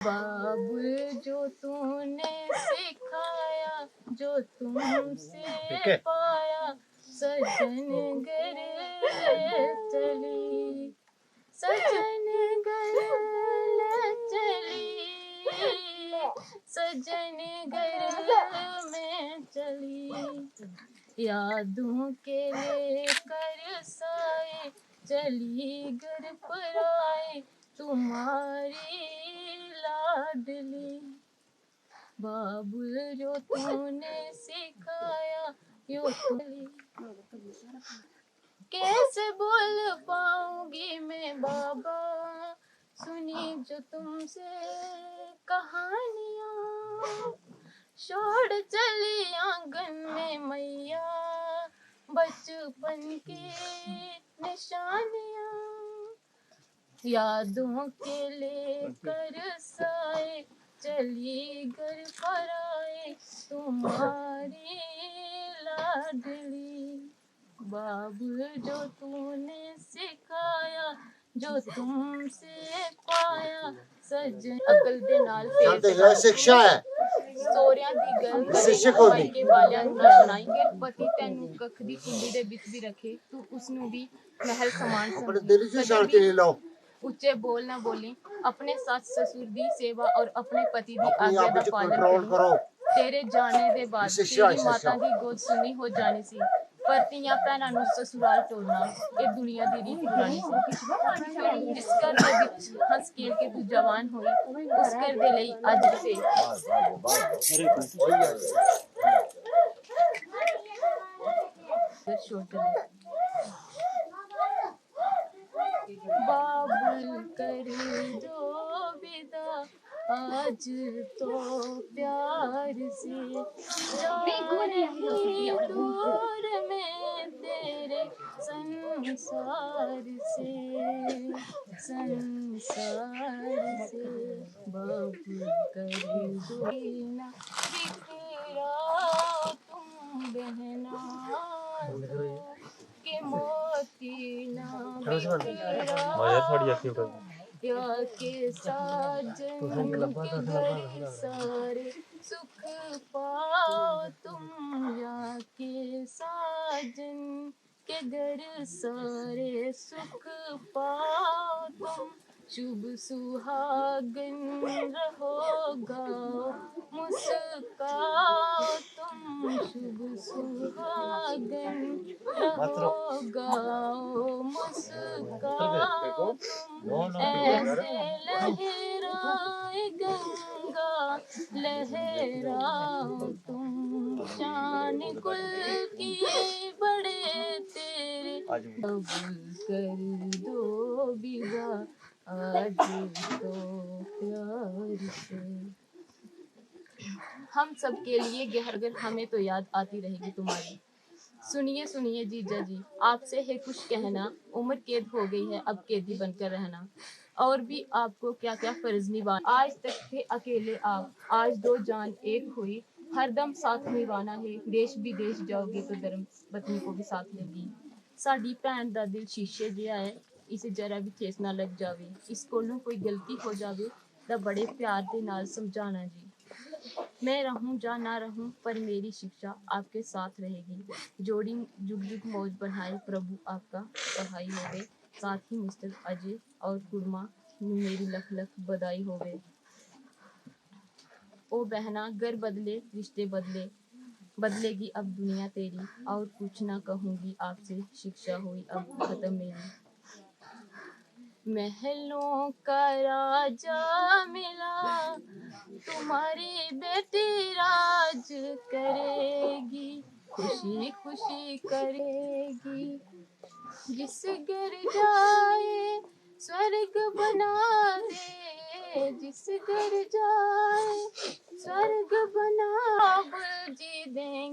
बाबुल जो तूने सिखाया, जो तुमसे पाया, सजन घर चली, सजन घर चली, सजन घर में चली, यादों के लेकर साए चली घर पर आए तुम्हारी लाडली। बाबुल जो तूने सिखाया यो तुली, कैसे बोल पाऊंगी मैं बाबा, सुनी जो तुमसे कहानियाँ, छोड़ चली आंगन में मैया बचपन की निशानियाँ, यादों के लेकर साए चली घर पर आए तुम्हारी लाडली। बाबुल जो तूने सिखाया, जो तुमसे पाया, सजन अकल दे नाल फेर शिक्षा है सोरियां दी गल शिक्षक होगी के बालियां नु ना सुनाई के पति तैनू कख दी कुंडी दे विच भी रखे तू उसनु भी महल समान समझ, उच्चे बोल ना बोली, अपने सास ससुर दी सेवा और अपने पति दी आज्ञा दा पालन करो। तेरे जाने दे बाद तेरी माता दी गोद सुनी हो जानी सी, पर तियां भैणां नू ससुराल टोरना ए दुनिया दी रीत पुरानी सी। फिर जिस घर दे विच हंस खेल के तू जवान होई, उस घर दे लई अज से बाबुल कर दो विदा आज तो प्यार से, जा रही दूर में तेरे संसार से, संसार से। बाबुल कर दो ना बिखरा तुम बहना के मोती ना बिखरा, या के साजन के घर सारे सुख पाओ तुम, या के साजन के घर सारे सुख पाओ तुम, शुभ सुहागन रहो गाओ मुस्काओ तुम, शुभ सुहागन रहो गाओ मुस्काओ तुम, ऐसे लहराए गंगा लहराओ तुम, शान कुल की बड़े तेरे, बाबुल कर दो विदा आज तो प्यार से। हम सब के लिए गहर हमें तो याद आती रहेगी तुम्हारी। सुनिए सुनिए जीजा जी, आपसे है कुछ कहना, उम्र कैद हो गई है अब कैदी बनकर रहना, और भी आपको क्या क्या फर्ज निभाना। आज तक थे अकेले आप, आज दो जान एक हुई, हर दम साथ निभाना है, देश विदेश जाओगे तो धर्म पत्नी को भी साथ लेगी। साडी भैन दा दिल शीशे जिहा है, इसे जरा भी ठेस ना लग जावे, इस कोलों कोई गलती हो जावे तो बड़े प्यार दे नाल समझाना जी। मैं रहूं या ना रहूं पर मेरी शिक्षा आपके साथ रहेगी। जोड़ी जुग जुग मौज बढ़ाए प्रभु आपका सहाय होवे, साथ ही मिस्टर अजय और कुर्मा मेरी लख लख बधाई होवे। ओ बहना घर बदले रिश्ते बदले, बदलेगी अब दुनिया तेरी, और कुछ ना कहूंगी आपसे, शिक्षा हुई अब खत्म मेरी। महलों का राजा मिला तुम्हारी बेटी राज करेगी, खुशी खुशी करेगी, जिस घर जाए स्वर्ग बना दे, जिस घर जाए स्वर्ग बना जी देंगे।